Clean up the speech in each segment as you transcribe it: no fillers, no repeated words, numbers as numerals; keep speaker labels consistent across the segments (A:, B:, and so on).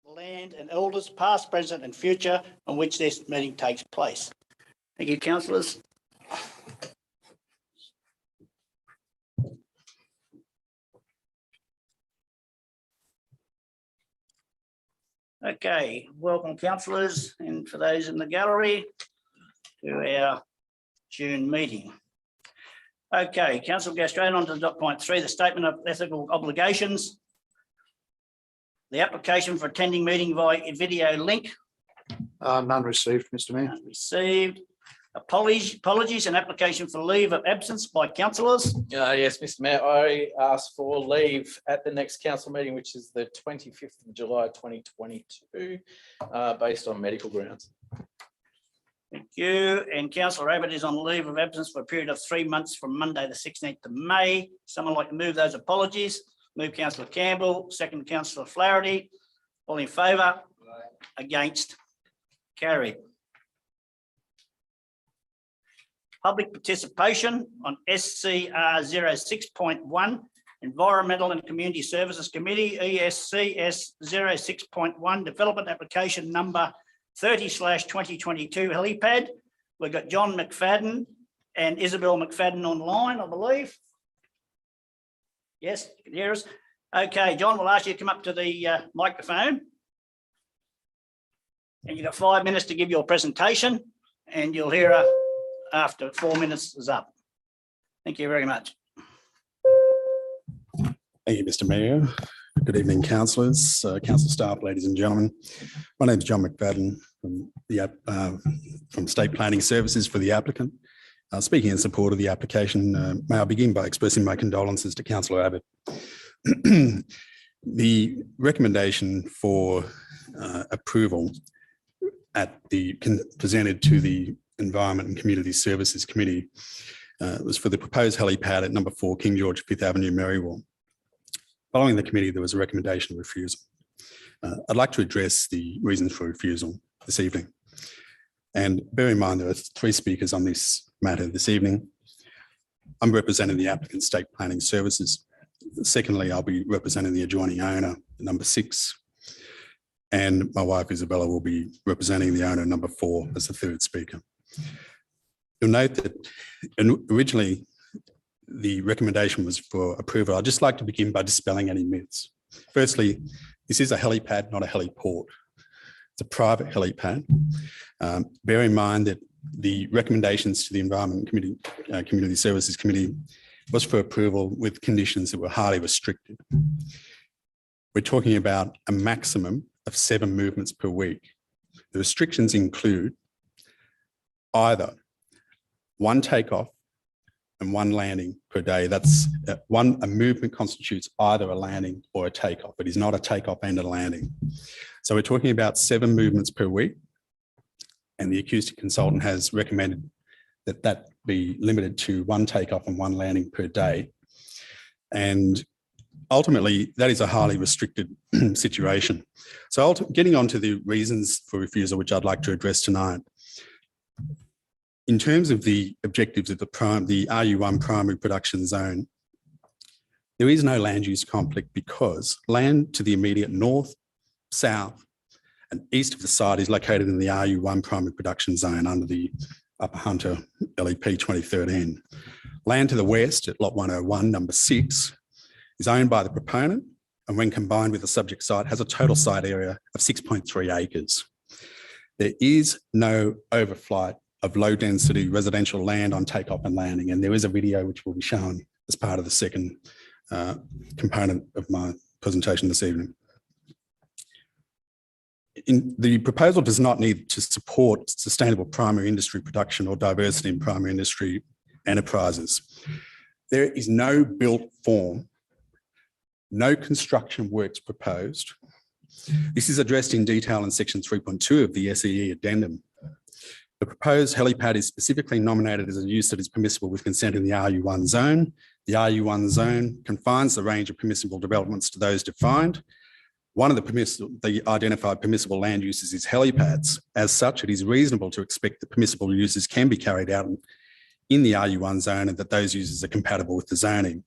A: land and elders past, present and future on which this meeting takes place. Thank you, councillors. Okay, welcome councillors, and for those in the gallery to our June meeting. Okay, council, go straight on to dot point 3, the statement of ethical obligations. The application for attending meeting via video link.
B: None received, Mr. Mayor.
A: None received. Apologies, an application for leave of absence by councillors.
C: Yes, Mr. Mayor, I asked for leave at the next council meeting, which is the 25th of July 2022, based on medical grounds.
A: Thank you. And Councillor Abbott is on leave of absence for a period of 3 months from Monday the 16th of May. Someone like to move those apologies? Move Councillor Campbell, second Councillor Flaherty. All in favour? Against? Carried. Public participation on SCR 06.1, Environmental and Community Services Committee, ESCS 06.1, Development Application Number 30/2022 helipad. We've got John McFadden and Isabel McFadden online, I believe. Yes, you can hear us. Okay, John, we'll ask you to come up to the microphone. And you've got 5 minutes to give your presentation, and you'll hear her after 4 minutes is up. Thank you very much.
D: Thank you, Mr. Mayor. Good evening, councillors, council staff, ladies and gentlemen. My name is John McFadden from State Planning Services for the applicant. Speaking in support of the application, may I begin by expressing my condolences to Councillor Abbott. The recommendation for approval presented to the Environment and Community Services Committee was for the proposed helipad at number 4 King George 5th Avenue, Marywall. Following the committee, there was a recommendation of refusal. I'd like to address the reasons for refusal this evening. And bear in mind, there are 3 speakers on this matter this evening. I'm representing the applicant State Planning Services. Secondly, I'll be representing the adjoining owner, number 6. And my wife, Isabella, will be representing the owner, number 4, as the 3rd speaker. You'll note that originally the recommendation was for approval. I'd just like to begin by dispelling any myths. Firstly, this is a helipad, not a heliport. It's a private helipad. Bear in mind that the recommendations to the Environment and Community Services Committee was for approval with conditions that were highly restricted. We're talking about a maximum of 7 movements per week. The restrictions include either 1 takeoff and 1 landing per day. That's a movement constitutes either a landing or a takeoff. It is not a takeoff and a landing. So we're talking about 7 movements per week, and the acoustic consultant has recommended that that be limited to 1 takeoff and 1 landing per day. And ultimately, that is a highly restricted situation. So getting on to the reasons for refusal, which I'd like to address tonight. In terms of the objectives of the RU1 primary production zone, there is no land use conflict because land to the immediate north, south, and east of the site is located in the RU1 primary production zone under the Upper Hunter LEP 2013. Land to the west at Lot 101, number 6, is owned by the proponent, and when combined with the subject site, has a total site area of 6.3 acres. There is no overflight of low density residential land on takeoff and landing, and there is a video which will be shown as part of the second component of my presentation this evening. The proposal does not need to support sustainable primary industry production or diversity in primary industry enterprises. There is no built form, no construction works proposed. This is addressed in detail in section 3.2 of the SEE addendum. The proposed helipad is specifically nominated as a use that is permissible with consent in the RU1 zone. The RU1 zone confines the range of permissible developments to those defined. One of the identified permissible land uses is helipads. As such, it is reasonable to expect that permissible uses can be carried out in the RU1 zone and that those uses are compatible with the zoning.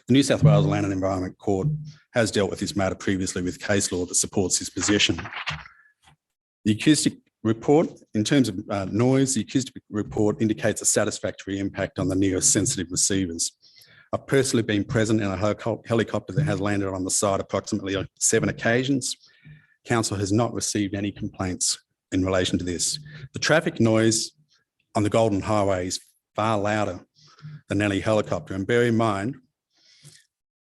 D: The New South Wales Land and Environment Court has dealt with this matter previously with case law that supports this position. The acoustic report, in terms of noise, the acoustic report indicates a satisfactory impact on the nearest sensitive receivers. I've personally been present in a helicopter that has landed on the site approximately on 7 occasions. Council has not received any complaints in relation to this. The traffic noise on the Golden Highway is far louder than any helicopter. And bear in mind,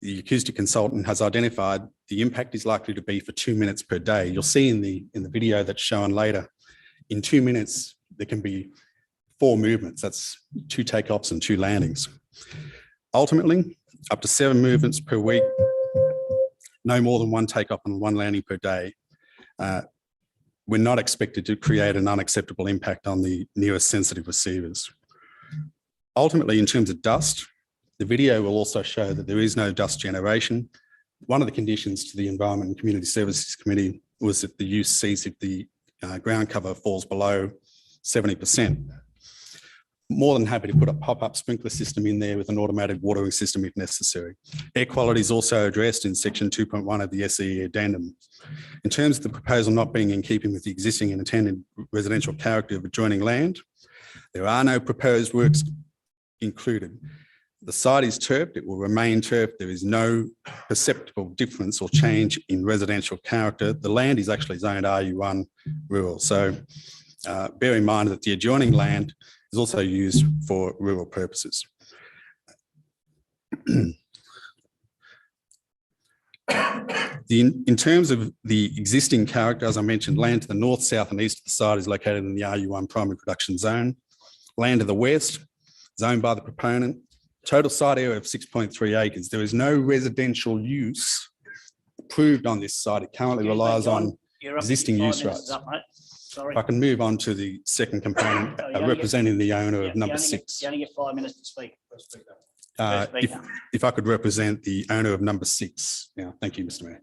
D: the acoustic consultant has identified the impact is likely to be for 2 minutes per day. You'll see in the video that's shown later, in 2 minutes, there can be 4 movements. That's 2 takeoffs and 2 landings. Ultimately, up to 7 movements per week, no more than 1 takeoff and 1 landing per day. We're not expected to create an unacceptable impact on the nearest sensitive receivers. Ultimately, in terms of dust, the video will also show that there is no dust generation. One of the conditions to the Environment and Community Services Committee was that the use cease if the ground cover falls below 70%. More than happy to put a pop-up sprinkler system in there with an automated watering system if necessary. Air quality is also addressed in section 2.1 of the SEE addendum. In terms of the proposal not being in keeping with the existing and intended residential character of adjoining land, there are no proposed works included. The site is turfed, it will remain turfed. There is no perceptible difference or change in residential character. The land is actually zoned RU1 rural. So bear in mind that the adjoining land is also used for rural purposes. In terms of the existing character, as I mentioned, land to the north, south and east of the site is located in the RU1 primary production zone. Land to the west, zoned by the proponent. Total site area of 6.3 acres. There is no residential use approved on this site. It currently relies on existing use rights.
A: Sorry.
D: If I can move on to the second component, representing the owner of number 6.
A: You only get 5 minutes to speak.
D: If I could represent the owner of number 6. Yeah, thank you, Mr. Mayor.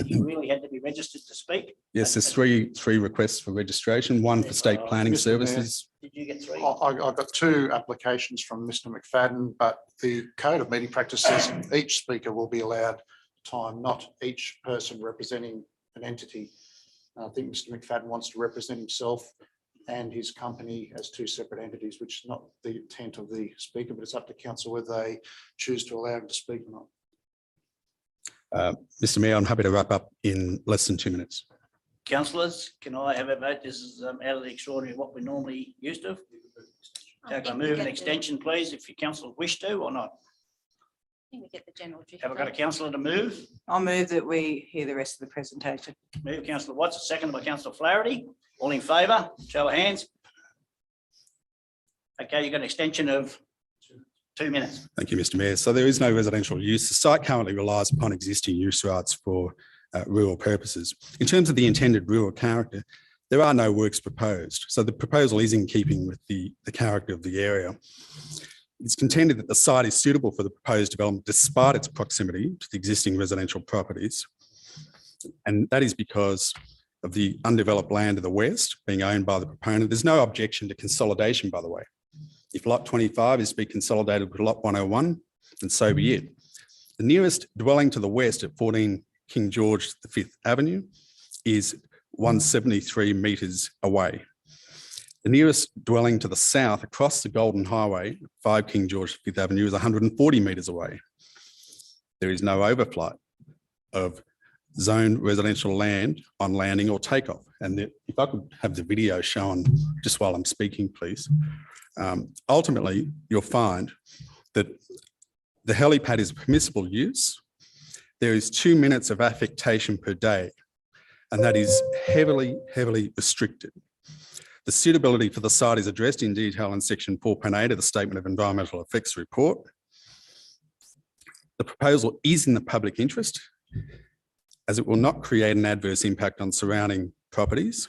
A: You really had to be registered to speak.
D: Yes, there's three requests for registration, one for state planning
B: Mr. Mayor.
D: services.
A: Did you get 3?
B: I got 2 applications from Mr. McFadden, but the code of meeting practice says each speaker will be allowed time, not each person representing an entity. I think Mr. McFadden wants to represent himself and his company as 2 separate entities, which is not the intent of the speaker, but it's up to council whether they choose to allow him to speak or not.
D: Mr. Mayor, I'm happy to wrap up in less than 2 minutes.
A: Councillors, can I have a vote? This is out of the extraordinary of what we're normally used to. Can I move an extension, please, if your councillors wish to or not?
E: I think we get the general drift.
A: Have I got a councillor to move?
F: I'll move that we hear the rest of the presentation.
A: Move councillor Watts, seconded by councillor Flaherty. All in favour, show of hands. Okay, you've got an extension of 2 minutes.
D: Thank you, Mr. Mayor. So there is no residential use. The site currently relies upon existing use rights for rural purposes. In terms of the intended rural character, there are no works proposed. So the proposal is in keeping with the character of the area. It's contended that the site is suitable for the proposed development despite its proximity to the existing residential properties. And that is because of the undeveloped land to the west being owned by the proponent. There's no objection to consolidation, by the way. If lot 25 is to be consolidated with lot 101, then so be it. The nearest dwelling to the west at 14 King George V Avenue is 173 metres away. The nearest dwelling to the south across the Golden Highway, 5 King George V Avenue, is 140 metres away. There is no overflight of zoned residential land on landing or takeoff. And if I could have the video shown just while I'm speaking, please. Ultimately, you'll find that the helipad is permissible use. There is 2 minutes of affectation per day, and that is heavily restricted. The suitability for the site is addressed in detail in section 4.8 of the Statement of Environmental Effects Report. The proposal is in the public interest, as it will not create an adverse impact on surrounding properties.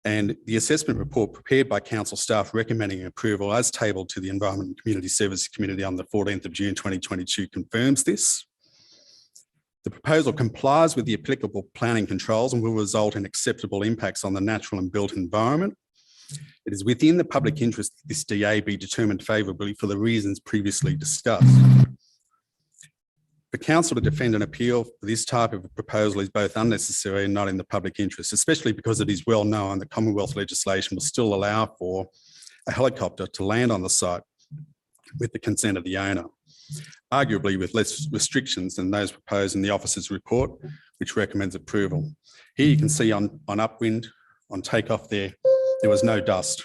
D: And the assessment report prepared by council staff recommending approval as tabled to the Environment and Community Services Committee on the 14th of June 2022 confirms this. The proposal complies with the applicable planning controls and will result in acceptable impacts on the natural and built environment. It is within the public interest that this DA be determined favourably for the reasons previously discussed. For council to defend an appeal for this type of proposal is both unnecessary and not in the public interest, especially because it is well known that Commonwealth legislation will still allow for a helicopter to land on the site with the consent of the owner, arguably with less restrictions than those proposed in the officer's report, which recommends approval. Here you can see on upwind, on takeoff there was no dust.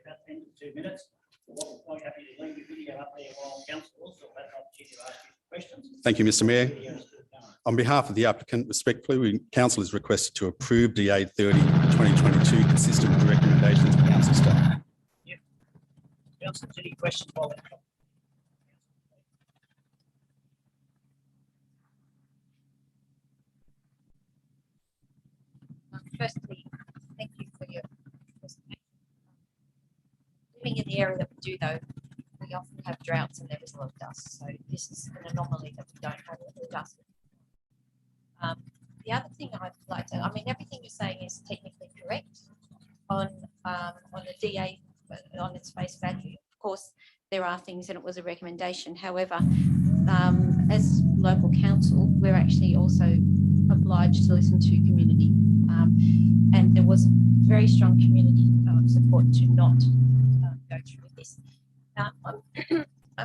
A: About 10 to 2 minutes. We're quite happy to leave your video up there while council also have an opportunity to ask you questions.
D: Thank you, Mr Mayor.
A: Video's still going.
D: On behalf of the applicant, respectfully, council is requested to approve DA 30/2022 consistent with the recommendations of council staff.
A: Council, any questions while they're coming?
E: Firstly, thank you for your presentation. Living in the area that we do though, we often have droughts and there is a lot of dust. So this is an anomaly that we don't have a lot of dust. The other thing I'd like to, I mean, everything you're saying is technically correct on the DA, on its face value. Of course, there are things and it was a recommendation. However, as local council, we're actually also obliged to listen to community. And there was very strong community support to not go through with this. Am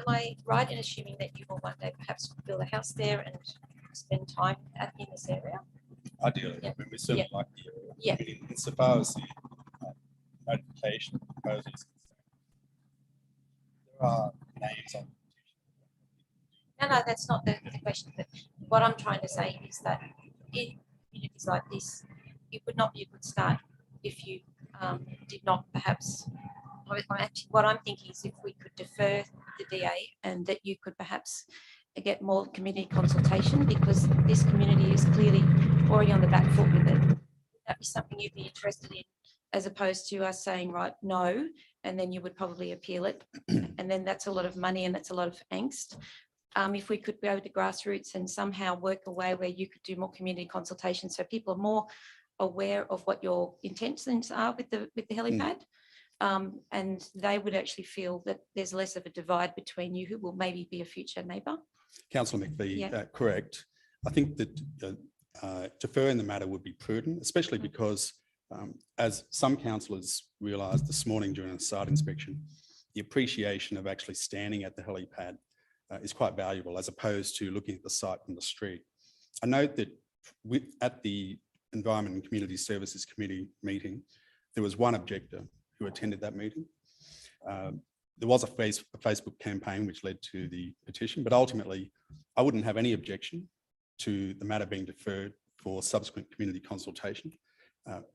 E: I right in assuming that you will one day perhaps build a house there and spend time in this area?
D: Ideally,
E: Yeah.
D: I mean, we certainly like the area.
E: Yeah.
D: I mean, insofar as the notification proposal is concerned, there are names on.
E: No, that's not the question. But what I'm trying to say is that in communities like this, it would not be a good start if you did not perhaps. What I'm thinking is if we could defer the DA and that you could perhaps get more community consultation, because this community is clearly already on the back foot with it. Would that be something you'd be interested in, as opposed to us saying, right, no, and then you would probably appeal it. And then that's a lot of money and that's a lot of angst. If we could go to grassroots and somehow work a way where you could do more community consultation so people are more aware of what your intentions are with the helipad. And they would actually feel that there's less of a divide between you, who will maybe be a future neighbour.
D: Councillor McVie,
E: Yeah.
D: Correct. I think that deferring the matter would be prudent, especially because as some councillors realised this morning during a site inspection, the appreciation of actually standing at the helipad is quite valuable as opposed to looking at the site from the street. I note that at the Environment and Community Services Committee meeting, there was one objector who attended that meeting. There was a Facebook campaign which led to the petition, but ultimately I wouldn't have any objection to the matter being deferred for subsequent community consultation.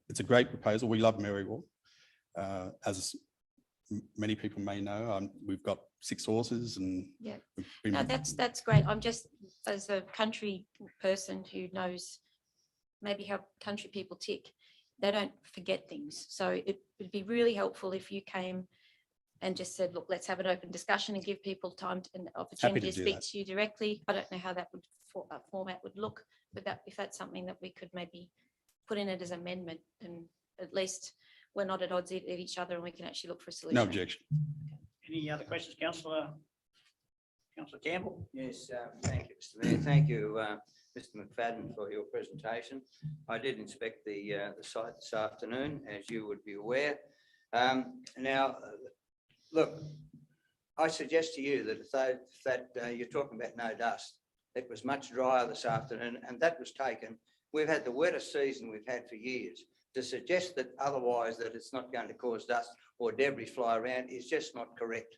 D: It's a great proposal. We love Marywall. As many people may know, we've got 6 horses and
E: Yeah.
D: we've been-
E: No, that's great. I'm just, as a country person who knows maybe how country people tick, they don't forget things. So it would be really helpful if you came and just said, look, let's have an open discussion and give people time and opportunity to
D: do
E: speak
D: that.
E: to you directly. I don't know how that would format would look, but if that's something that we could maybe put in it as amendment, and at least we're not at odds at each other and we can actually look for a solution.
D: No objection.
A: Any other questions, Councillor Campbell?
G: Yes, thank you, Mr. Mayor. Thank you, Mr. McFadden, for your presentation. I did inspect the site this afternoon, as you would be aware. Now, look, I suggest to you that if you're talking about no dust, it was much drier this afternoon, and that was taken. We've had the wettest season we've had for years. To suggest that otherwise, that it's not going to cause dust or debris fly around is just not correct.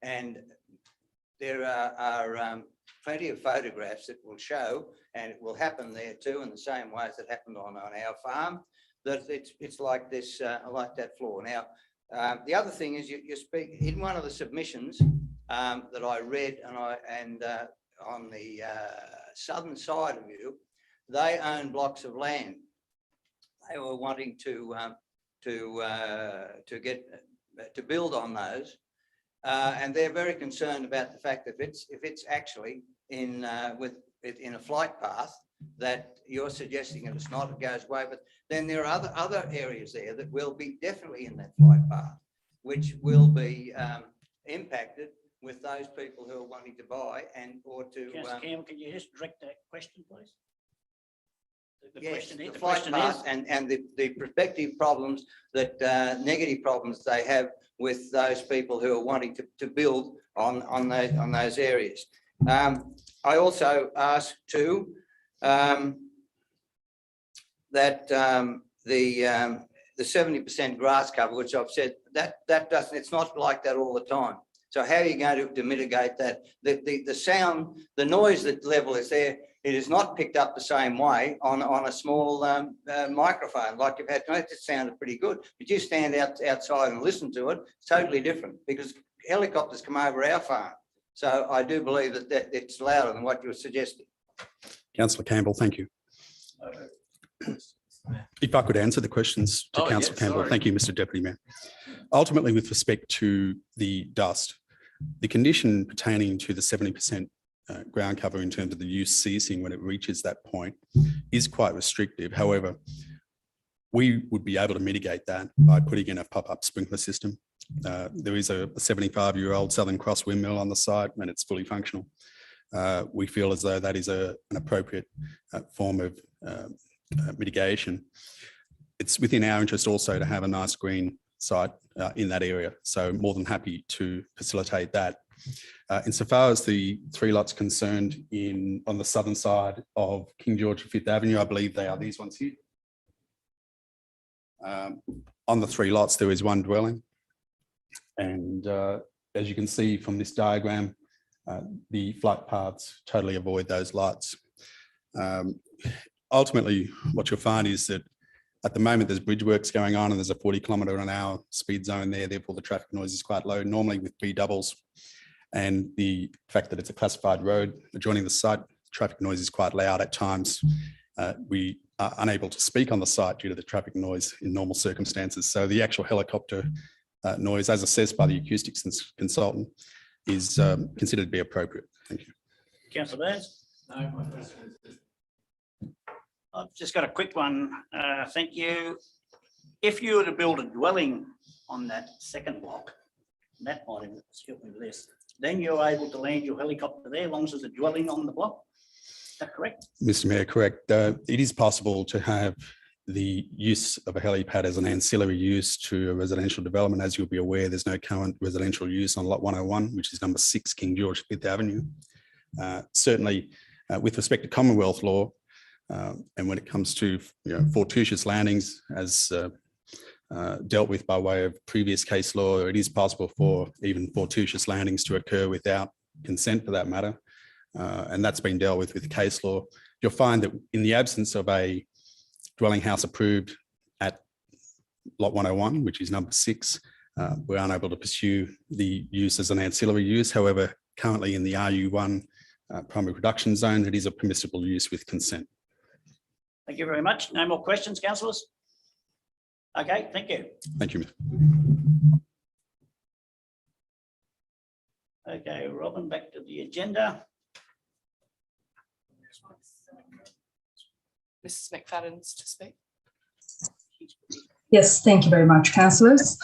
G: And there are plenty of photographs that will show, and it will happen there too, in the same way as it happened on our farm, that it's like this, like that floor. Now, the other thing is you speak in one of the submissions that I read, and on the southern side of you, they own blocks of land. They were wanting to build on those, and they're very concerned about the fact that if it's actually in a flight path, that you're suggesting that it's not, it goes away, but then there are other areas there that will be definitely in that flight path, which will be impacted with those people who are wanting to buy and or to.
A: Councillor Campbell, can you just direct that question, please? The
G: Yes,
A: question,
G: the
A: the
G: flight
A: question
G: path
A: is,
G: and the prospective problems that, negative problems they have with those people who are wanting to build on those areas. I also asked too, that the 70% grass cover, which I've said, that doesn't, it's not like that all the time. So how are you going to mitigate that? The sound, the noise that level is there, it is not picked up the same way on a small microphone. Like you've had, it sounded pretty good, but you stand outside and listen to it, it's totally different because helicopters come over our farm. So I do believe that it's louder than what you were suggesting.
D: Councillor Campbell, thank you. If I could answer the questions to Councillor Campbell.
C: sorry.
D: Thank you, Mr Deputy Mayor. Ultimately, with respect to the dust, the condition pertaining to the 70% ground cover in terms of the use ceasing when it reaches that point is quite restrictive. However, we would be able to mitigate that by putting in a pop-up sprinkler system. There is a 75-year-old Southern Cross windmill on the site and it's fully functional. We feel as though that is an appropriate form of mitigation. It's within our interest also to have a nice green site in that area. So more than happy to facilitate that. Insofar as the 3 lots concerned on the southern side of King George 5th Avenue, I believe they are these ones here. On the 3 lots, there is 1 dwelling. And as you can see from this diagram, the flight paths totally avoid those lights. Ultimately, what you'll find is that at the moment there's bridge works going on and there's a 40km/h speed zone there, therefore the traffic noise is quite low. Normally with B doubles and the fact that it's a classified road adjoining the site, traffic noise is quite loud at times. We are unable to speak on the site due to the traffic noise in normal circumstances. So the actual helicopter noise, as assessed by the acoustics consultant, is considered to be appropriate. Thank you.
A: Councillor Burns? No, I've just got a quick one. Thank you. If you were to build a dwelling on that second block, that might help me with this, then you're able to land your helicopter there as long as there's a dwelling on the block. Is that correct?
D: Mr Mayor, correct. It is possible to have the use of a helipad as an ancillary use to a residential development. As you'll be aware, there's no current residential use on lot 101, which is number 6 King George 5th Avenue. Certainly, with respect to Commonwealth law, and when it comes to fortuitous landings, as dealt with by way of previous case law, it is possible for even fortuitous landings to occur without consent for that matter. And that's been dealt with case law. You'll find that in the absence of a dwelling house approved at lot 101, which is number 6, we're unable to pursue the use as an ancillary use. However, currently in the RU1 primary production zone, it is a permissible use with consent.
A: Thank you very much. No more questions, councillors? Okay, thank you.
D: Thank you.
A: Okay, Robin, back to the agenda.
H: Mrs. McFadden's to speak.
I: Yes, thank you very much, councillors.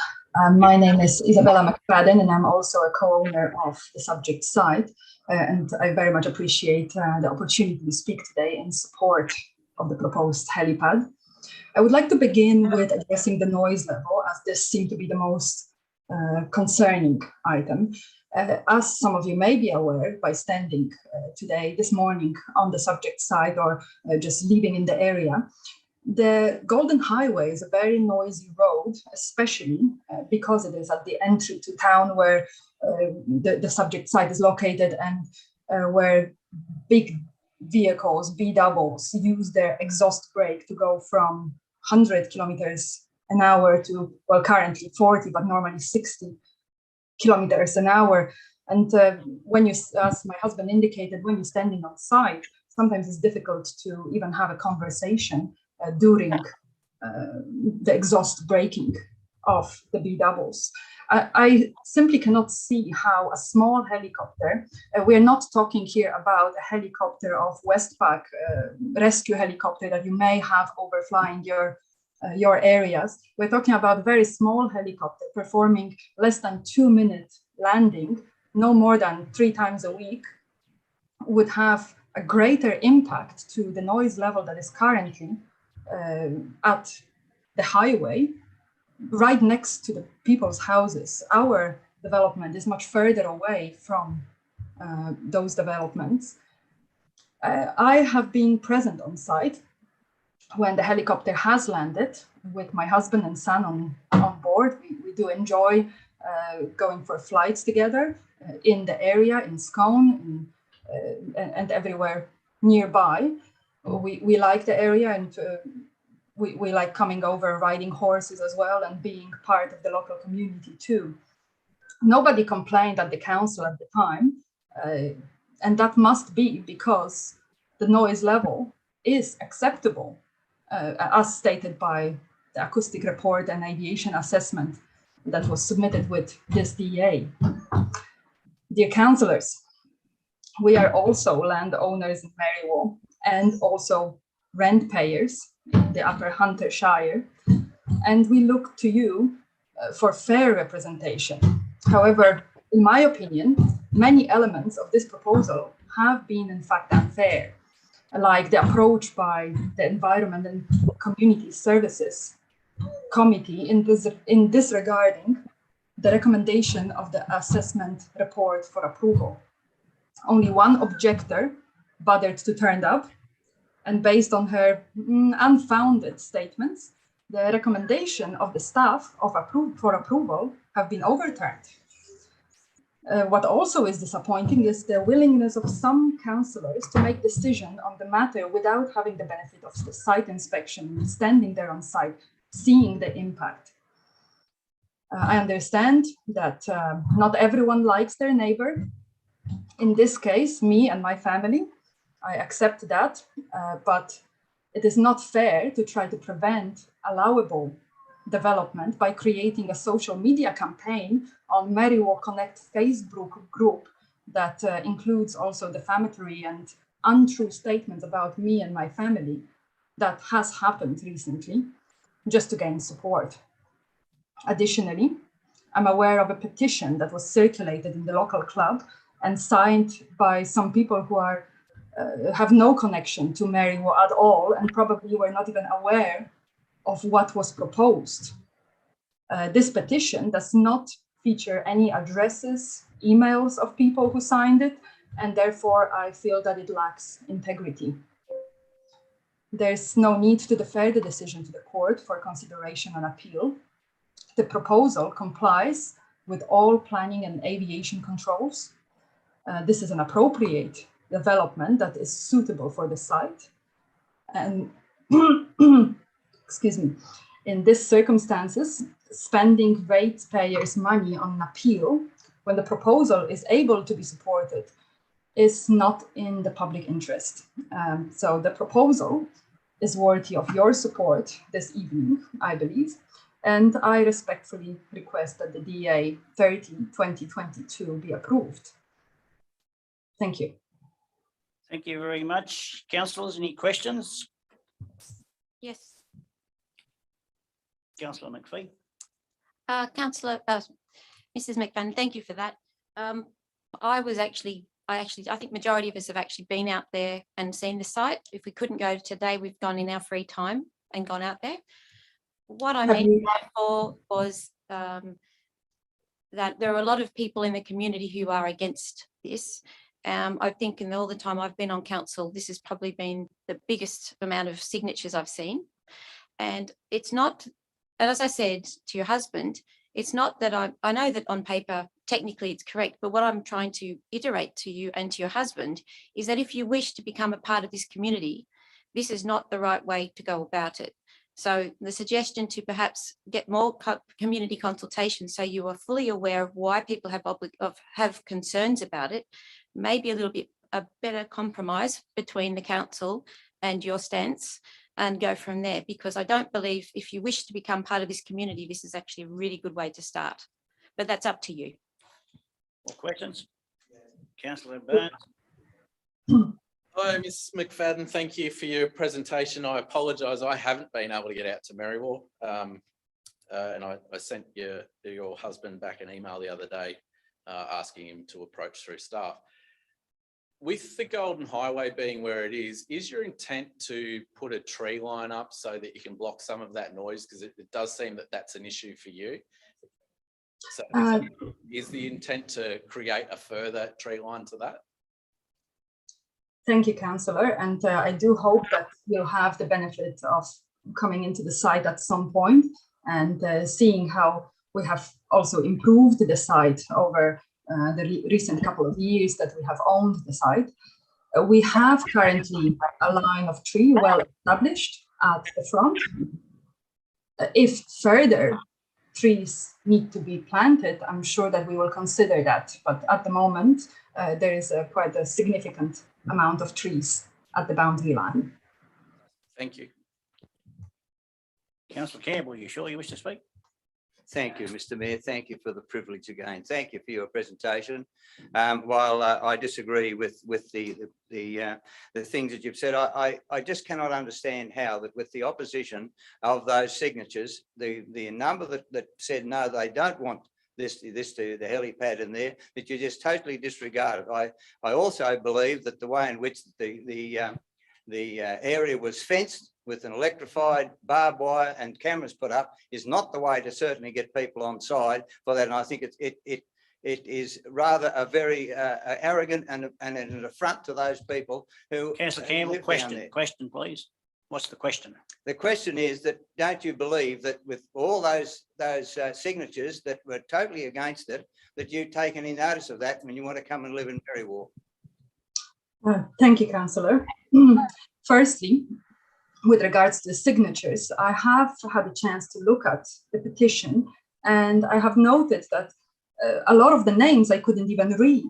I: My name is Isabella McFadden and I'm also a co-owner of the subject site. And I very much appreciate the opportunity to speak today in support of the proposed helipad. I would like to begin with addressing the noise level, as this seemed to be the most concerning item. As some of you may be aware, by standing this morning on the subject site or just living in the area, the Golden Highway is a very noisy road, especially because it is at the entry to town where the subject site is located and where big vehicles, B doubles, use their exhaust brake to go from 100 km/h to, well, currently 40, but normally 60 km/h. And when you, as my husband indicated, when you're standing on site, sometimes it's difficult to even have a conversation during the exhaust braking of the B doubles. I simply cannot see how a small helicopter, we're not talking here about a helicopter of Westpac rescue helicopter that you may have overflying your areas. We're talking about a very small helicopter performing less than 2-minute landing, no more than 3 times a week, would have a greater impact to the noise level that is currently at the highway, right next to the people's houses. Our development is much further away from those developments. I have been present on site when the helicopter has landed with my husband and son on board. We do enjoy going for flights together in the area, in Scone, and everywhere nearby. We like the area, and we like coming over, riding horses as well, and being part of the local community too. Nobody complained at the council at the time, and that must be because the noise level is acceptable, as stated by the acoustic report and aviation assessment that was submitted with this DA. Dear councillors, we are also landowners in Marywall and also rent payers in the Upper Hunter Shire, and we look to you for fair representation. However, in my opinion, many elements of this proposal have been in fact unfair, like the approach by the Environment and Community Services Committee in disregarding the recommendation of the assessment report for approval. Only one objector bothered to turn up, and based on her unfounded statements, the recommendation of the staff for approval have been overturned. What also is disappointing is the willingness of some councillors to make decision on the matter without having the benefit of the site inspection, standing there on site, seeing the impact. I understand that not everyone likes their neighbor. In this case, me and my family, I accept that, but it is not fair to try to prevent allowable development by creating a social media campaign on Marywall Connect Facebook group that includes also defamatory and untrue statements about me and my family that has happened recently, just to gain support. Additionally, I'm aware of a petition that was circulated in the local club and signed by some people who are have no connection to Marywall at all, and probably were not even aware of what was proposed. This petition does not feature any addresses, emails of people who signed it, and therefore I feel that it lacks integrity. There's no need to defer the decision to the court for consideration and appeal. The proposal complies with all planning and aviation controls. This is an appropriate development that is suitable for the site. And excuse me, in these circumstances, spending ratepayers' money on an appeal when the proposal is able to be supported is not in the public interest. So the proposal is worthy of your support this evening, I believe, and I respectfully request that the DA 30/2022 be approved. Thank you.
A: Thank you very much. Councillors, any questions?
E: Yes.
A: Councillor McPhee.
E: Councillor, Mrs. McFadden, thank you for that. I think majority of us have actually been out there and seen the site. If we couldn't go today, we've gone in our free time and gone out there. What I meant before was that there are a lot of people in the community who are against this. I think in all the time I've been on council, this has probably been the biggest amount of signatures I've seen. And it's not, and as I said to your husband, it's not that I know that on paper, technically it's correct, but what I'm trying to iterate to you and to your husband is that if you wish to become a part of this community, this is not the right way to go about it. So the suggestion to perhaps get more community consultation so you are fully aware of why people have concerns about it, maybe a better compromise between the council and your stance, and go from there, because I don't believe if you wish to become part of this community, this is actually a really good way to start. but that's up to you.
A: More questions? Councillor Burns.
C: Hi, Ms McFadden. Thank you for your presentation. I apologise, I haven't been able to get out to Merriwell. And I sent your husband back an email the other day asking him to approach through staff. With the Golden Highway being where it is your intent to put a tree line up so that you can block some of that noise? Because it does seem that that's an issue for you. So is the intent to create a further tree line to that?
I: Thank you, councillor. And I do hope that you'll have the benefit of coming into the site at some point and seeing how we have also improved the site over the recent couple of years that we have owned the site. We have currently a line of tree well established at the front. If further trees need to be planted, I'm sure that we will consider that. But at the moment, there is quite a significant amount of trees at the boundary line.
C: Thank you.
A: Councillor Campbell, you sure you wish to speak?
G: Thank you, Mr. Mayor. Thank you for the privilege again. Thank you for your presentation. While I disagree with the things that you've said, I just cannot understand how that with the opposition of those signatures, the number that said no, they don't want this to the helipad in there, that you just totally disregarded. I also believe that the way in which the area was fenced with an electrified barbed wire and cameras put up is not the way to certainly get people on side for that. And I think it is rather a very arrogant and an affront to those people who.
A: Councillor Campbell, question, please. What's the question?
G: The question is that don't you believe that with all those signatures that were totally against it, that you take any notice of that when you want to come and live in Merriwell?
I: Thank you, councillor. Firstly, with regards to the signatures, I have had a chance to look at the petition, and I have noted that a lot of the names I couldn't even read,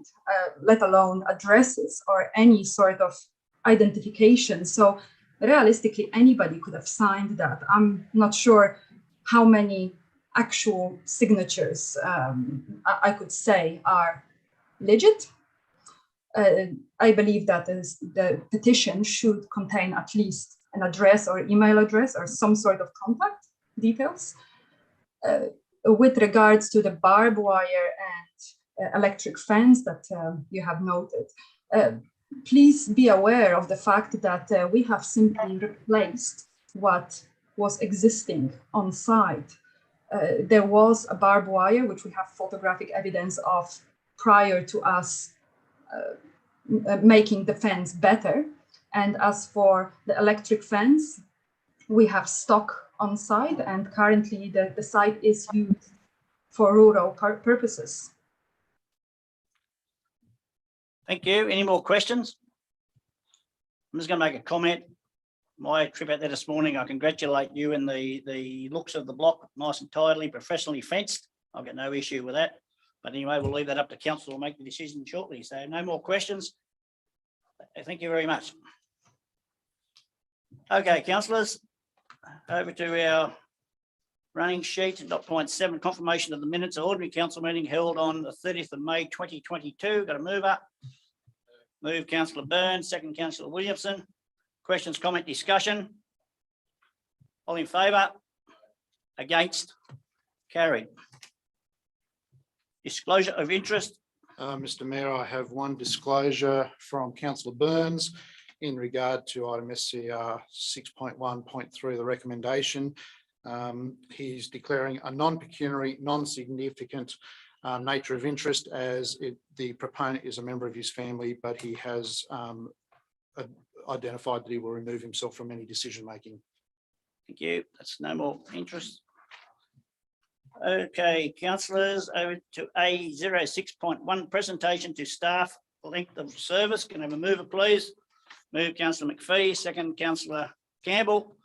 I: let alone addresses or any sort of identification. So realistically, anybody could have signed that. I'm not sure how many actual signatures I could say are legit. I believe that the petition should contain at least an address or email address or some sort of contact details. With regards to the barbed wire and electric fence that you have noted, please be aware of the fact that we have simply replaced what was existing on site. There was a barbed wire, which we have photographic evidence of prior to us making the fence better. And as for the electric fence, we have stock on site, and currently the site is used for rural purposes.
A: Thank you. Any more questions? I'm just going to make a comment. My trip out there this morning, I congratulate you in the looks of the block, nice and tidily, professionally fenced. I've got no issue with that. But anyway, we'll leave that up to council to make the decision shortly. So no more questions. Thank you very much. Okay, councillors, over to our running sheet. Dot point 7, confirmation of the minutes of ordinary council meeting held on the 30th of May 2022. Got a move up. Move councillor Burns, second councillor Williamson. Questions, comment, discussion? All in favour? Against? Carried. Disclosure of interest.
B: Mr. Mayor, I have one disclosure from councillor Burns in regard to item SCR 6.1.3, the recommendation. He's declaring a non-pecuniary, non-significant nature of interest as the proponent is a member of his family, but he has identified that he will remove himself from any decision-making.
A: Thank you. That's no more interest. Okay, councillors, over to A06.1, presentation to staff, length of service. Can I have a mover, please? Move councillor McPhee, second councillor Campbell.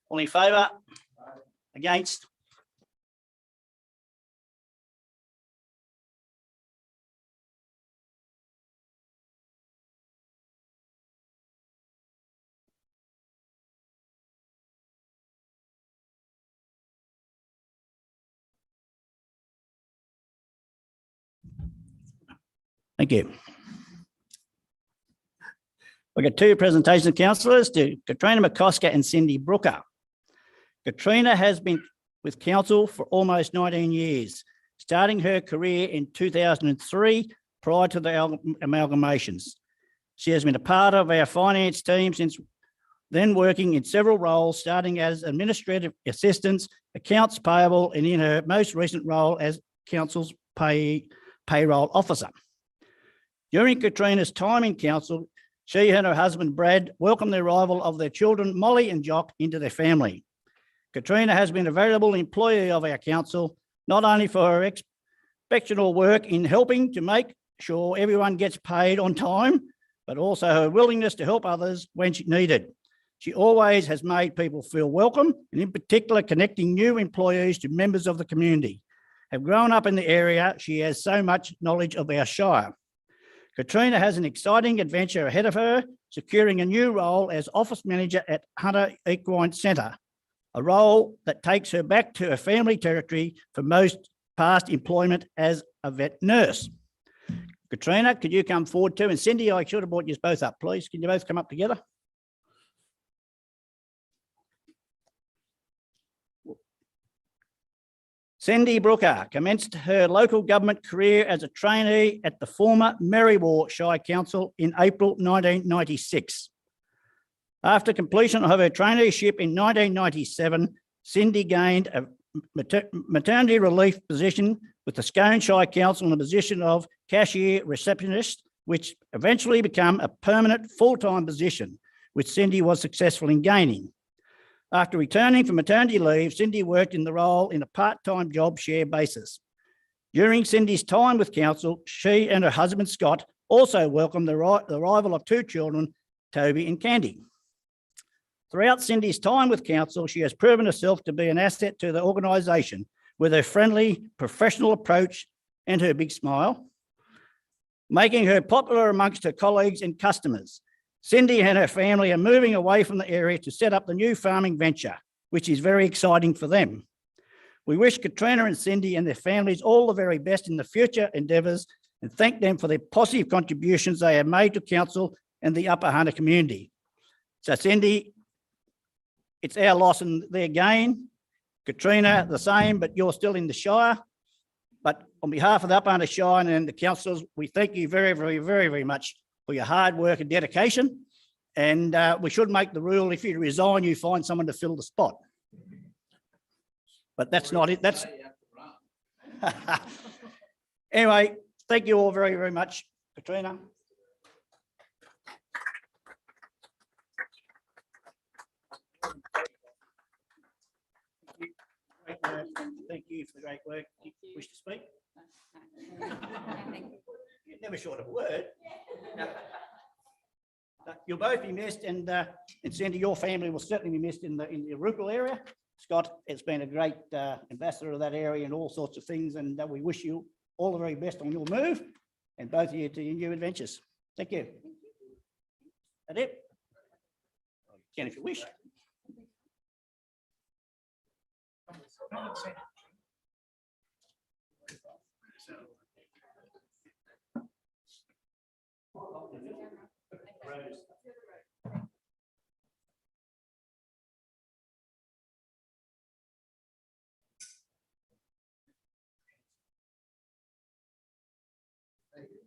A: All in favour? Against? Thank you. We've got two presentations of councillors, to Katrina McCosker and Cindy Brooker. Katrina has been with council for almost 19 years, starting her career in 2003 prior to the amalgamations. She has been a part of our finance team since then, working in several roles, starting as administrative assistant, accounts payable, and in her most recent role as council's payroll officer. During Katrina's time in council, she and her husband Brad welcomed the arrival of their children Molly and Jock into their family. Katrina has been a valuable employee of our council, not only for her exceptional work in helping to make sure everyone gets paid on time, but also her willingness to help others when needed. She always has made people feel welcome, and in particular, connecting new employees to members of the community. Have grown up in the area, she has so much knowledge of our shire. Katrina has an exciting adventure ahead of her, securing a new role as office manager at Hunter Equine Centre, a role that takes her back to her family territory for most past employment as a vet nurse. Katrina, could you come forward too? And Cindy, I should have brought you both up, please. Can you both come up together? Cindy Brooker commenced her local government career as a trainee at the former Merriwar Shire Council in April 1996. After completion of her traineeship in 1997, Cindy gained a maternity relief position with the Scone Shire Council in the position of cashier receptionist, which eventually became a permanent full-time position, which Cindy was successful in gaining. After returning from maternity leave, Cindy worked in the role in a part-time job share basis. During Cindy's time with council, she and her husband Scott also welcomed the arrival of two children, Toby and Candy. Throughout Cindy's time with council, she has proven herself to be an asset to the organisation with her friendly, professional approach and her big smile, making her popular amongst her colleagues and customers. Cindy and her family are moving away from the area to set up the new farming venture, which is very exciting for them. We wish Katrina and Cindy and their families all the very best in the future endeavours and thank them for their positive contributions they have made to council and the Upper Hunter community. So Cindy, it's our loss and their gain. Katrina, the same, but you're still in the Shire. But on behalf of the Upper Hunter Shire and the councillors, we thank you very, very, very, very much for your hard work and dedication. And we should make the rule, if you resign, you find someone to fill the spot. But that's not it. That's anyway, thank you all very, very much, Katrina. Thank you for the great work. Do you wish to speak? You're never short of a word. You'll both be missed, and Cindy, your family will certainly be missed in the Rupel area. Scott has been a great ambassador of that area and all sorts of things, and we wish you all the very best on your move, and both of you to your new adventures. Thank you. That's it. You can if you wish. Thank you.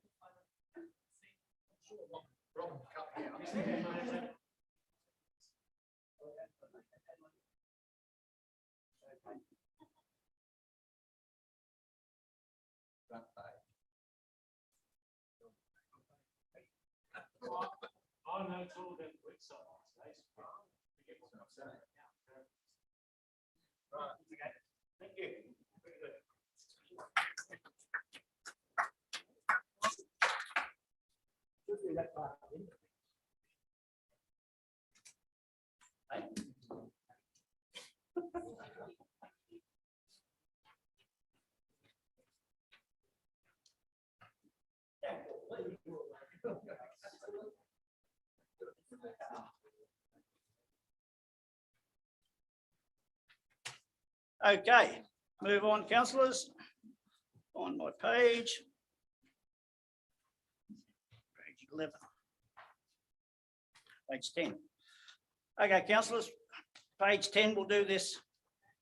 A: Okay, move on, councillors. On my page. 11. Page 10. Okay, councillors, page 10, we'll do this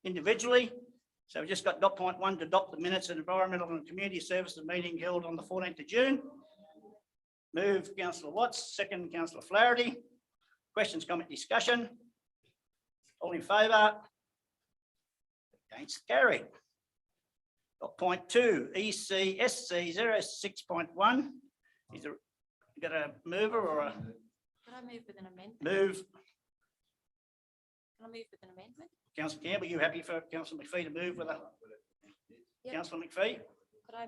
A: individually. So we've just got dot point 1 to adopt the minutes of environmental and community services meeting held on the 14th of June. Move councillor Watts, second councillor Flaherty. Questions, comment, discussion? All in favour? Against, carried. Dot point 2, ECSC 06.1. Is there got a mover or a
E: Can I move with an amendment?
A: move?
E: Can I move with an amendment?
A: Councillor Campbell, you happy for Councillor McPhee to move with a?
E: Yep.
A: Councillor McPhee,
E: Could I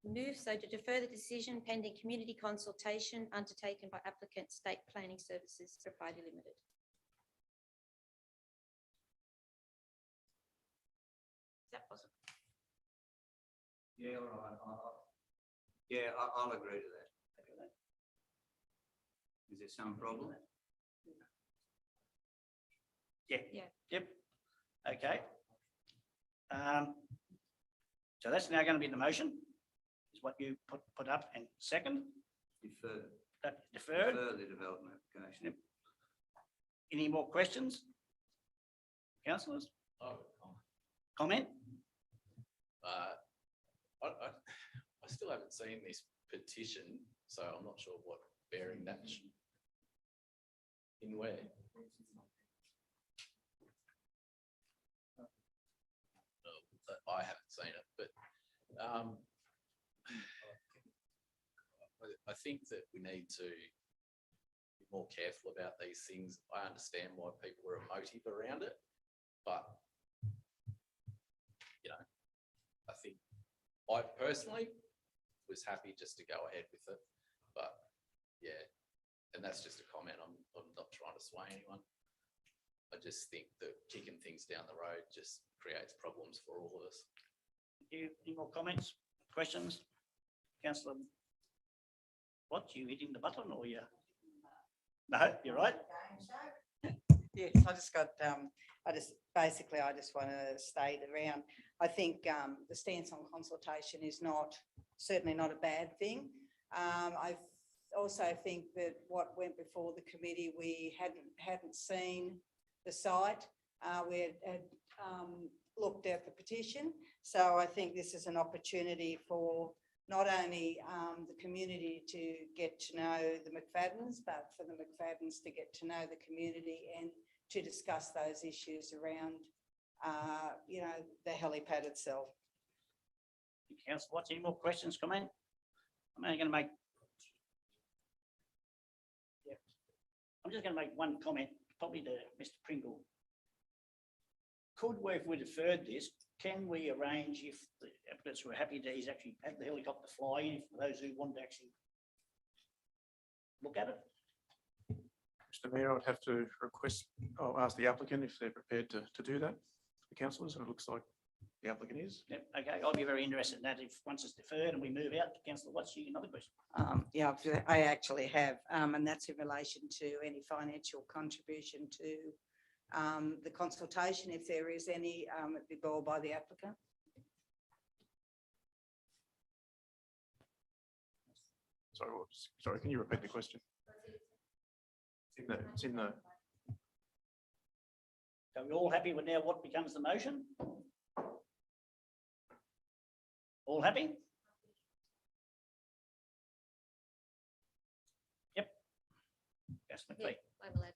E: move so to defer the decision pending community consultation undertaken by applicant State Planning Services Proprietary Limited? Is that possible?
G: Yeah, all right. Yeah, I'll agree to that. Is there some problem?
A: yeah.
E: Yeah.
A: Yep. Okay. So that's now going to be the motion, is what you put up and second,
G: Defer,
A: deferred.
G: defer the development application.
A: Yep. Any more questions? Councillors, comment?
C: I still haven't seen this petition, so I'm not sure what bearing that in where. I haven't seen it, but I think that we need to be more careful about these things. I understand why people were emotive around it, but you know, I think I personally was happy just to go ahead with it, but yeah, and that's just a comment. I'm not trying to sway anyone. I just think that kicking things down the road just creates problems for all of us.
A: Any more comments, questions? Councillor Watts, you hitting the button or you? No, you're right.
F: Yes, I just want to state around, I think the stance on consultation is certainly not a bad thing. I also think that what went before the committee, we hadn't seen the site. We had looked at the petition. So I think this is an opportunity for not only the community to get to know the McFaddens, but for the McFaddens to get to know the community and to discuss those issues around, you know, the helipad itself.
A: Councillor Watts, any more questions, comment? I'm only going to make. Yeah, I'm just going to make one comment, probably to Mr. Pringle. Could we, if we deferred this, can we arrange if the applicants were happy to actually have the helicopter fly in, for those who want to actually look at it?
J: Mr. Mayor, I'd have to I'll ask the applicant if they're prepared to do that, the councillors, and it looks like the applicant is.
A: Yep, okay, I'll be very interested in that if once it's deferred and we move out. Councillor Watts, you another question?
F: Yeah, I actually have, and that's in relation to any financial contribution to the consultation, if there is any, be borne by the applicant.
J: Sorry, can you repeat the question? It's in the.
A: Are we all happy with now what becomes the motion? All happy? Yep. Yes,
E: Yeah,
A: McPhee.
E: I'm allowed to.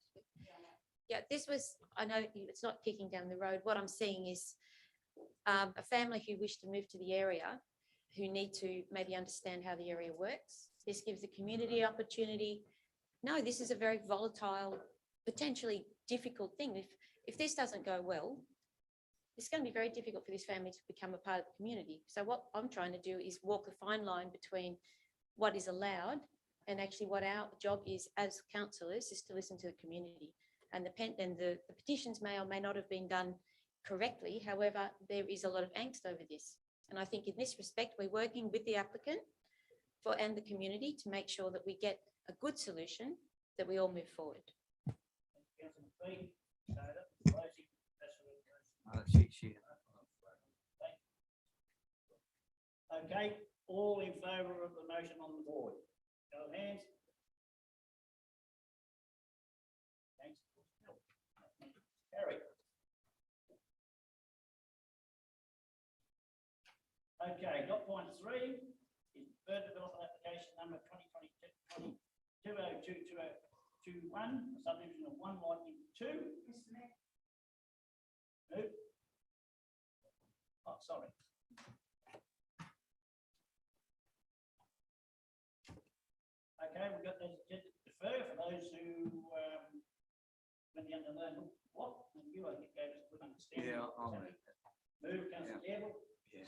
E: Yeah, this was, I know it's not kicking down the road. What I'm seeing is a family who wish to move to the area, who need to maybe understand how the area works. This gives the community opportunity. No, this is a very volatile, potentially difficult thing. If this doesn't go well, it's going to be very difficult for this family to become a part of the community. So what I'm trying to do is walk a fine line between what is allowed and actually what our job is as councillors is to listen to the community. And the petitions may or may not have been done correctly. However, there is a lot of angst over this. And I think in this respect, we're working with the applicant and the community to make sure that we get a good solution, that we all move forward.
A: Okay, all in favour of the motion on the board? Show of hands. Against? Carried. Okay, dot point 3 is further development application number 2022-022021, subdivision of 1 lot into 2. Move. Oh, sorry. Okay, we've got those agenda to defer for those who when the underline what, and you, I think, gave us a good understanding.
G: Yeah, I'll
A: Move, councillor Campbell.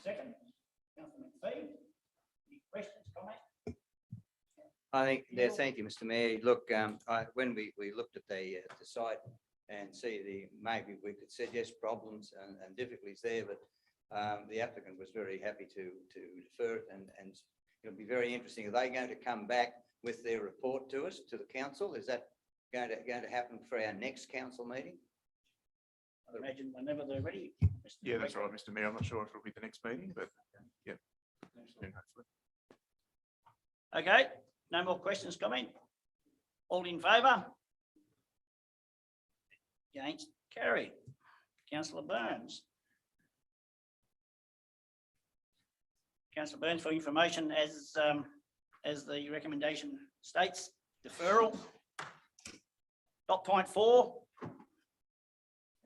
A: Second, councillor McPhee. Any questions, comments?
G: I think, thank you, Mr. Mayor. Look, when we looked at the site and see maybe we could suggest problems and difficulties there, but the applicant was very happy to defer it, and it'll be very interesting. Are they going to come back with their report to us, to the council? Is that going to happen for our next council meeting?
A: I imagine whenever they're ready. Mr.
J: Yeah, that's
A: Director.
J: right, Mr. Mayor. I'm not sure if it'll be the next meeting, but yeah. Soon, hopefully.
A: Okay, no more questions, comment? All in favour? Against, carried. Councillor Burns. Councillor Burns, for information, as the recommendation states, deferral. Dot point 4.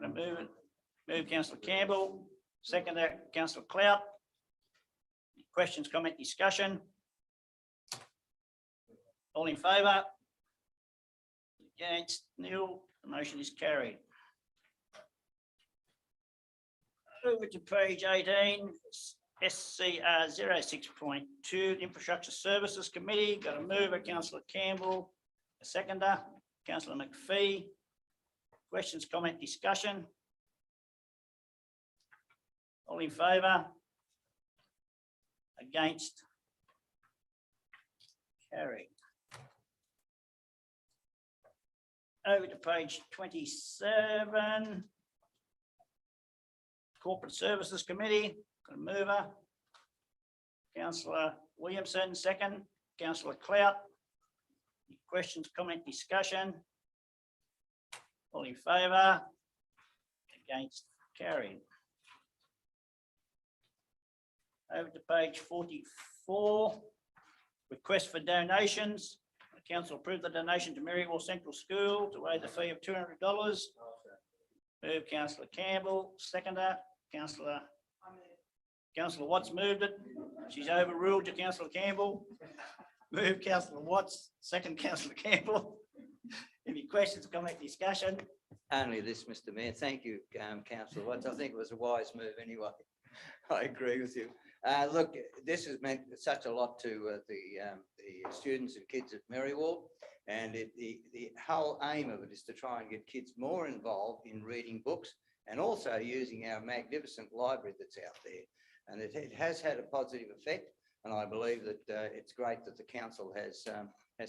A: Gonna move councillor Campbell, seconder councillor Clout. Questions, comment, discussion? All in favour? Against, nil, the motion is carried. Over to page 18, SCR 06.2, Infrastructure Services Committee, got a mover, councillor Campbell, a seconder, councillor McPhee. Questions, comment, discussion? All in favour? Against? Carried. Over to page 27. Corporate Services Committee, got a mover. Councillor Williamson, second. Councillor Clout. Any questions, comment, discussion? All in favour? Against? Carried. Over to page 44. Request for donations. The council approved the donation to Marywall Central School to waive the fee of $200. Move councillor Campbell, seconder. Councillor Watts moved it. She's overruled you, councillor Campbell. Move councillor Watts, second councillor Campbell. Any questions, comment, discussion?
G: Only this, Mr. Mayor. Thank you, councillor Watts. I think it was a wise move anyway. I agree with you. Look, this has meant such a lot to the students and kids at Marywall, and the whole aim of it is to try and get kids more involved in reading books and also using our magnificent library that's out there. And it has had a positive effect, and I believe that it's great that the council has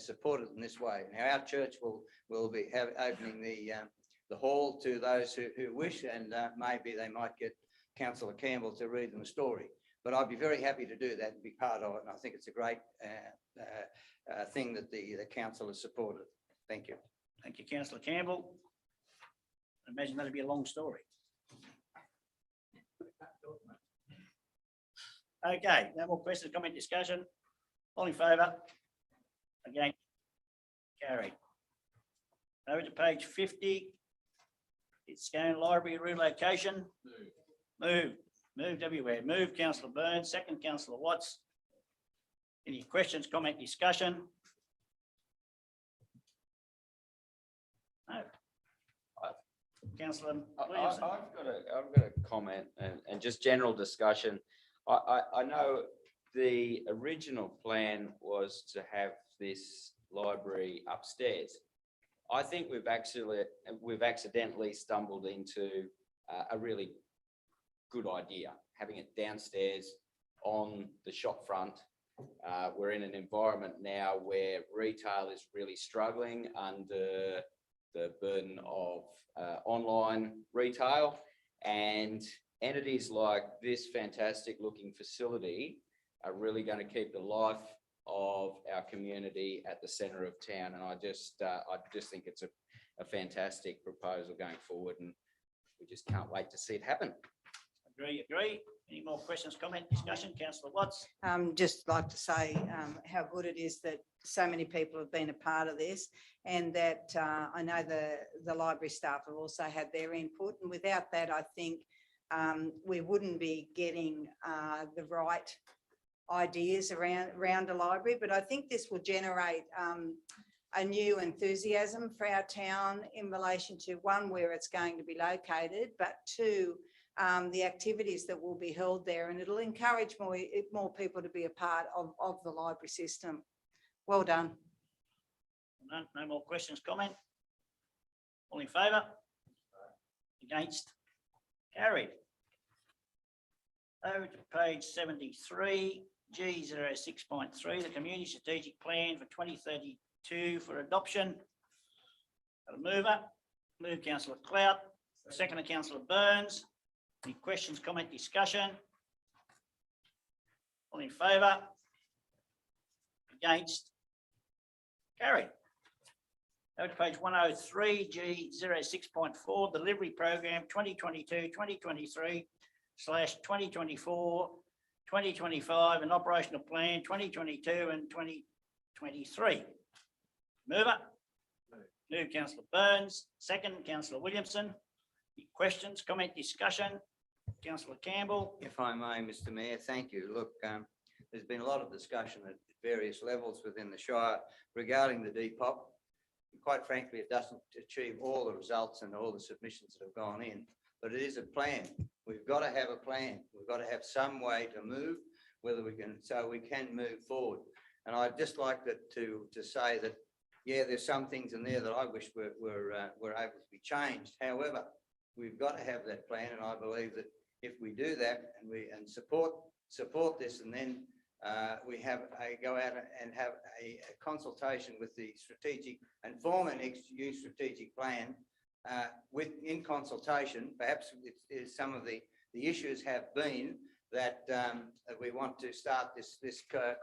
G: supported in this way. Now, our church will be opening the hall to those who wish, and maybe they might get Councillor Campbell to read them a story. But I'd be very happy to do that and be part of it. And I think it's a great thing that the council has supported. Thank you.
A: Thank you, councillor Campbell. I imagine that'll be a long story. Okay, no more questions, comment, discussion. All in favour? Again, carried. Over to page 50. It's Scone Library relocation. Moved everywhere. Move councillor Burns, second councillor Watts. Any questions, comment, discussion? No. Councillor Williamson.
K: I've got a comment and just general discussion. I know the original plan was to have this library upstairs. I think we've accidentally stumbled into a really good idea, having it downstairs on the shop front. We're in an environment now where retail is really struggling under the burden of online retail, and entities like this fantastic looking facility are really going to keep the life of our community at the centre of town. And I just think it's a fantastic proposal going forward, and we just can't wait to see it happen.
A: Agree. Any more questions, comment, discussion? Councillor Watts?
F: Just like to say how good it is that so many people have been a part of this, and that I know the library staff have also had their input. And without that, I think we wouldn't be getting the right ideas around a library. But I think this will generate a new enthusiasm for our town in relation to, one, where it's going to be located, but two, the activities that will be held there, and it'll encourage more people to be a part of the library system. Well done.
A: No more questions, comment? All in favour? Against? Carried. Over to page 73, G06.3, the Community Strategic Plan for 2032 for adoption. Got a mover. Move Councillor Clout, second Councillor Burns. Any questions, comment, discussion? All in favour? Against? Carried. Over to page 103, G06.4, Delivery Program 2022-2023/2024-2025 and Operational Plan 2022 and 2023. Mover? Move Councillor Burns, second Councillor Williamson. Any questions, comment, discussion? Councillor Campbell.
G: If I may, Mr. Mayor, thank you. Look, there's been a lot of discussion at various levels within the Shire regarding the Depop. Quite frankly, it doesn't achieve all the results and all the submissions that have gone in, but it is a plan. We've got to have a plan. We've got to have some way to move, whether we can, so we can move forward. And I'd just like to say that, yeah, there's some things in there that I wish were able to be changed. However, we've got to have that plan, and I believe that if we do that and support this, and then we go out and have a consultation with the strategic and form a next new strategic plan in consultation. Perhaps some of the issues have been that we want to start this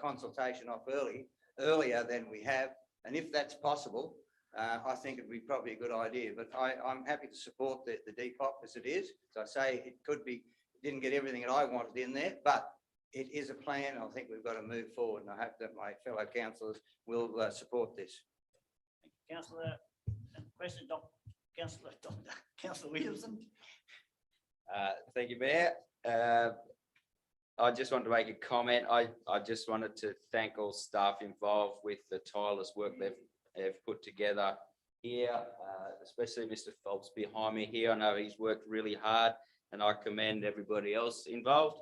G: consultation off earlier than we have, and if that's possible, I think it'd be probably a good idea. But I'm happy to support the Depop as it is. So I say it could be, didn't get everything that I wanted in there, but it is a plan. I think we've got to move forward, and I hope that my fellow councillors will support this.
A: Councillor, question, Councillor Williamson.
K: Thank you, Mayor. I just want to make a comment. I just wanted to thank all staff involved with the tireless work they've put together here, especially Mr. Phelps behind me here. I know he's worked really hard, and I commend everybody else involved.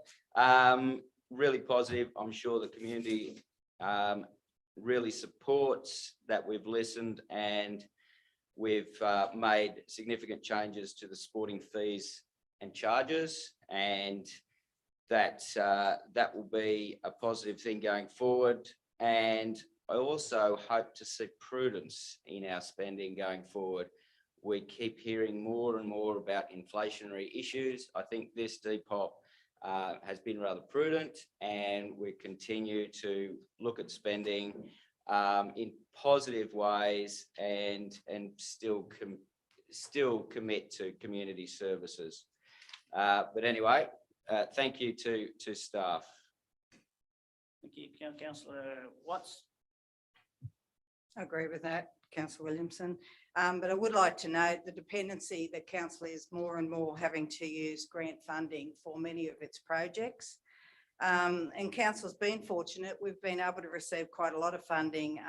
K: Really positive. I'm sure the community really supports that we've listened and we've made significant changes to the sporting fees and charges, and that will be a positive thing going forward. And I also hope to see prudence in our spending going forward. We keep hearing more and more about inflationary issues. I think this Depop has been rather prudent, and we continue to look at spending in positive ways and still commit to community services. But anyway, thank you to staff.
A: Thank you, Councillor Watts.
F: I agree with that, Councillor Williamson. But I would like to note the dependency that council is more and more having to use grant funding for many of its projects. And council's been fortunate. We've been able to receive quite a lot of funding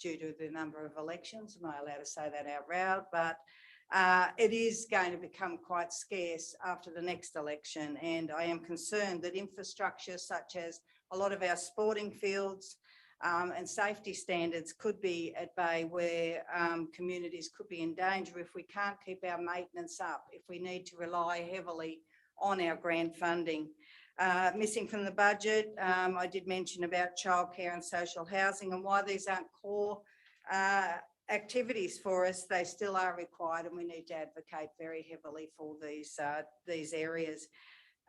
F: due to the number of elections. Am I allowed to say that out loud? But it is going to become quite scarce after the next election. And I am concerned that infrastructure such as a lot of our sporting fields and safety standards could be at bay, where communities could be in danger if we can't keep our maintenance up, if we need to rely heavily on our grant funding. Missing from the budget, I did mention about childcare and social housing, and why these aren't core activities for us. They still are required, and we need to advocate very heavily for these areas.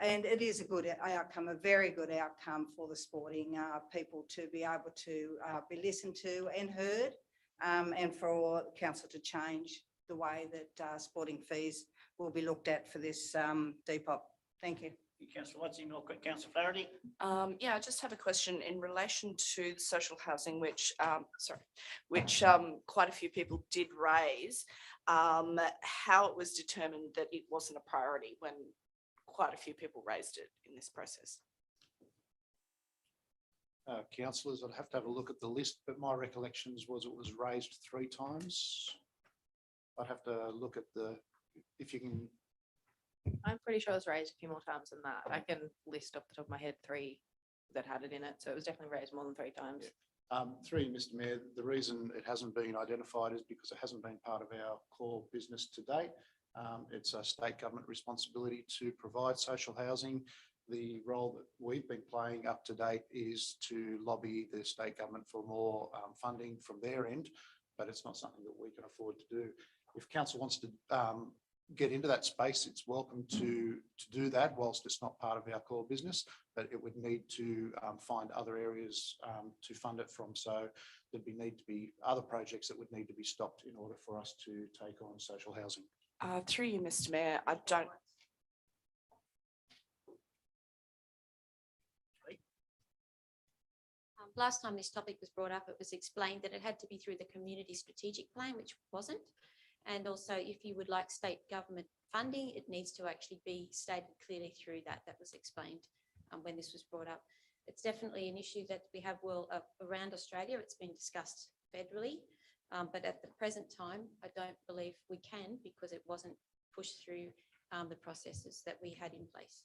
F: And it is a good outcome, a very good outcome for the sporting people to be able to be listened to and heard, and for council to change the way that sporting fees will be looked at for this Depop. Thank you.
A: Councillor Watson, your quick, Councillor Flaherty.
H: Yeah, I just have a question in relation to the social housing, which quite a few people did raise. How it was determined that it wasn't a priority when quite a few people raised it in this process.
B: Councillors, I'd have to have a look at the list, but my recollections was it was raised 3 times. I'd have to look at if you can.
L: I'm pretty sure it was raised a few more times than that. I can list off the top of my head 3 that had it in it. So it was definitely raised more than 3 times.
B: Through you, Mr. Mayor, the reason it hasn't been identified is because it hasn't been part of our core business to date. It's a state government responsibility to provide social housing. The role that we've been playing up to date is to lobby the state government for more funding from their end, but it's not something that we can afford to do. If council wants to get into that space, it's welcome to do that whilst it's not part of our core business, but it would need to find other areas to fund it from. So there'd need to be other projects that would need to be stopped in order for us to take on social housing.
H: Through you, Mr. Mayor, I don't.
E: Last time this topic was brought up, it was explained that it had to be through the community strategic plan, which wasn't. And also, if you would like state government funding, it needs to actually be stated clearly through that. That was explained when this was brought up. It's definitely an issue that we have around Australia. It's been discussed federally, but at the present time, I don't believe we can because it wasn't pushed through the processes that we had in place.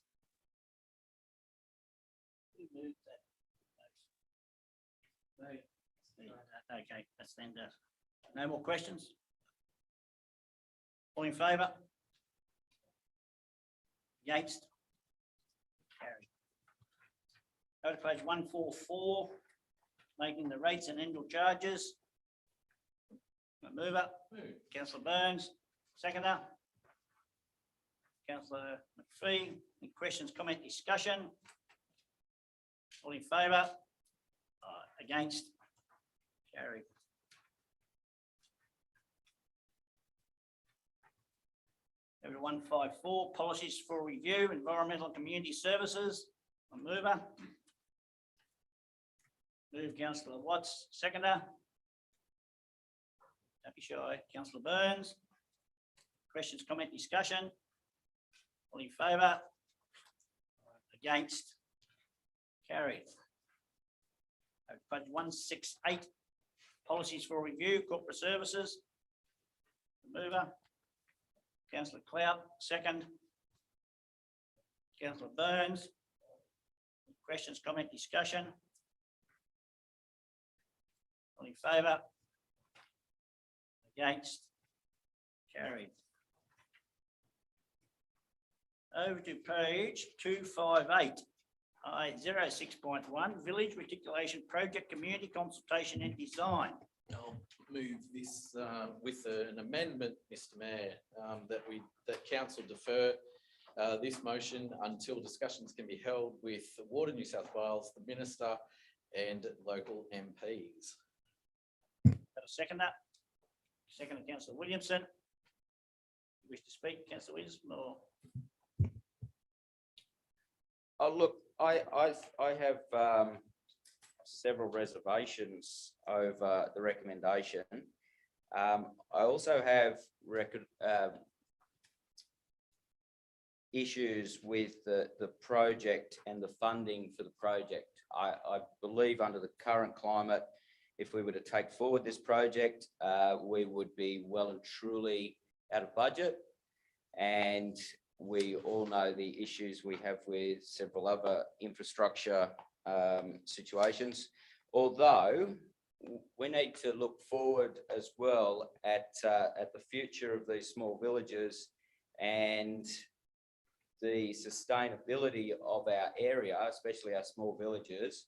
A: Okay, that's then. No more questions? All in favour? Against? Carried. Go to page 144, making the rates and annual charges. Mover, Councillor Burns, seconder. Councillor McPhee, any questions, comment, discussion? All in favour? Against? Carried. Go to 154, policies for review, environmental and community services. A mover. Move Councillor Watts, seconder. Don't be shy, Councillor Burns. Questions, comment, discussion? All in favour? Against? Carried. Page 168, policies for review, corporate services. Mover. Councillor Clout, second. Councillor Burns. Questions, comment, discussion? All in favour? Against? Carried. Over to page 258. 06.1, Village Reticulation Project Community Consultation and Design.
C: I'll move this with an amendment, Mr. Mayor, that council defer this motion until discussions can be held with Water New South Wales, the Minister and local MPs.
A: Second that. Second, Councillor Williamson. You wish to speak, Councillor Williamson? Or...
K: Oh, look, I have several reservations over the recommendation. I also have issues with the project and the funding for the project. I believe under the current climate, if we were to take forward this project, we would be well and truly out of budget. And we all know the issues we have with several other infrastructure situations. Although we need to look forward as well at the future of these small villages and the sustainability of our area, especially our small villages,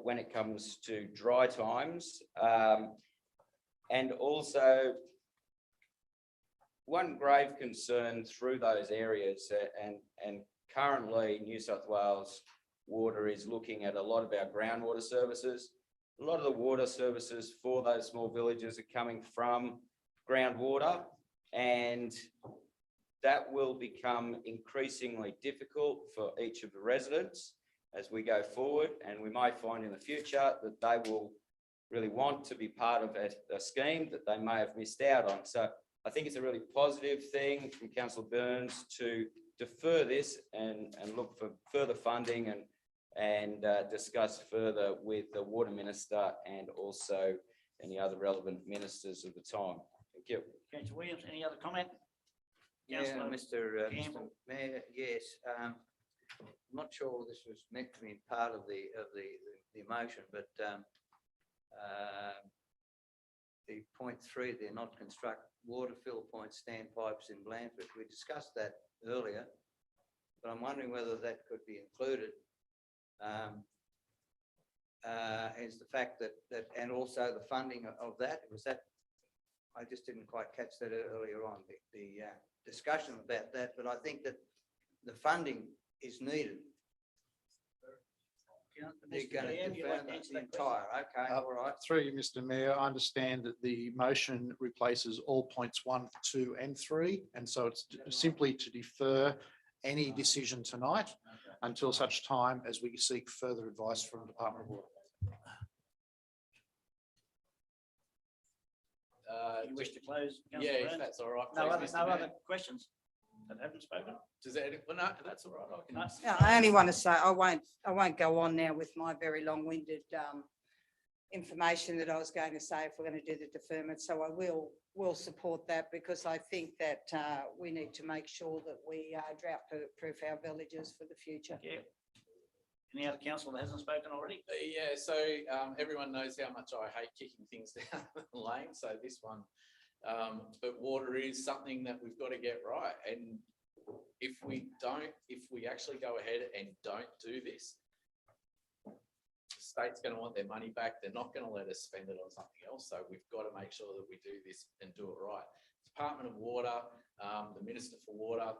K: when it comes to dry times. And also one grave concern through those areas and currently New South Wales Water is looking at a lot of our groundwater services. A lot of the water services for those small villages are coming from groundwater, and that will become increasingly difficult for each of the residents as we go forward. And we might find in the future that they will really want to be part of a scheme that they may have missed out on. So I think it's a really positive thing from Councillor Burns to defer this and look for further funding and discuss further with the Water Minister and also any other relevant ministers of the time. Thank you.
A: Councillor Williams, any other comment?
G: Yeah,
A: Councillor
G: Mr.
A: Campbell.
G: Mayor, yes. I'm not sure this was meant to be part of the motion, but the point 3, they're not construct water fill point standpipes in Blandford. We discussed that earlier, but I'm wondering whether that could be included. Is the fact that and also the funding of that, was that, I just didn't quite catch that earlier on, the discussion about that, but I think that the funding is needed. They're going to confirm the entire, okay, all right.
B: Through you, Mr. Mayor, I understand that the motion replaces all points 1, 2 and 3. And so it's simply to defer any decision tonight until such time as we seek further advice from the Department of Water.
A: You wish to close?
C: Yeah,
A: Councillor
C: if
A: Burns?
C: that's all right.
A: No
C: please,
A: other
C: Mr. Mayor.
A: questions that haven't spoken?
C: Does that, well, no, that's all right. I can.
F: No, I only want to say, I won't go on now with my very long-winded information that I was going to say if we're going to do the deferment. So I will support that, because I think that we need to make sure that we drought-proof our villages for the future.
A: Yeah. Any other councillor that hasn't spoken already?
C: Yeah, so everyone knows how much I hate kicking things down the lane, so this one. But water is something that we've got to get right. And if we actually go ahead and don't do this, the state's going to want their money back. They're not going to let us spend it on something else. So we've got to make sure that we do this and do it right. Department of Water, the Minister for Water,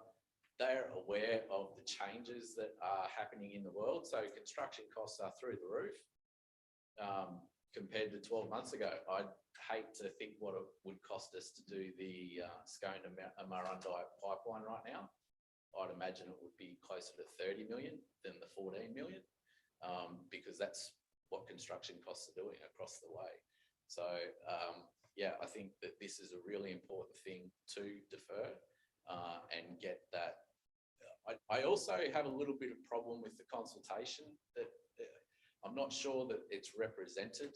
C: they're aware of the changes that are happening in the world. So construction costs are through the roof compared to 12 months ago. I'd hate to think what it would cost us to do the Scone to Murrundi pipeline right now. I'd imagine it would be closer to 30 million than the 14 million because that's what construction costs are doing across the way. So yeah, I think that this is a really important thing to defer and get that. I also have a little bit of problem with the consultation that I'm not sure that it's represented.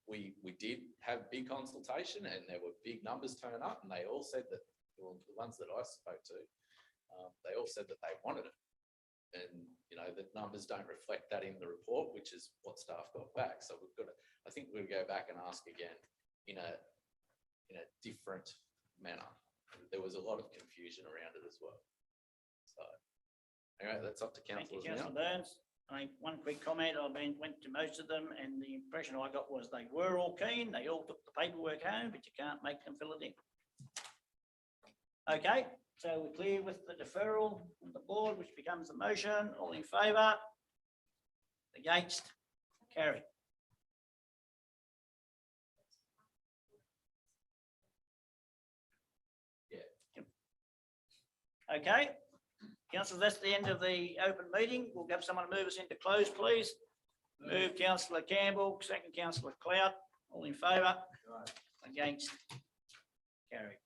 C: We did have big consultation and there were big numbers turn up, and they all said that, well, the ones that I spoke to, they all said that they wanted it. And, you know, the numbers don't reflect that in the report, which is what staff got back. So we've got to, I think we'll go back and ask again in a different manner. There was a lot of confusion around it as well. So anyway, that's up to councillors now.
A: Councillor Burns. I mean, one quick comment. Went to most of them, and the impression I got was they were all keen. They all took the paperwork home, but you can't make them fill it in. Okay, so we're clear with the deferral on the board, which becomes the motion. All in favour? Against? Carry.
C: Yeah.
A: Okay. Councillor, that's the end of the open meeting. We'll have someone move us into close, please. Move Councillor Campbell, second Councillor Clout. All in favour? Against? Carry.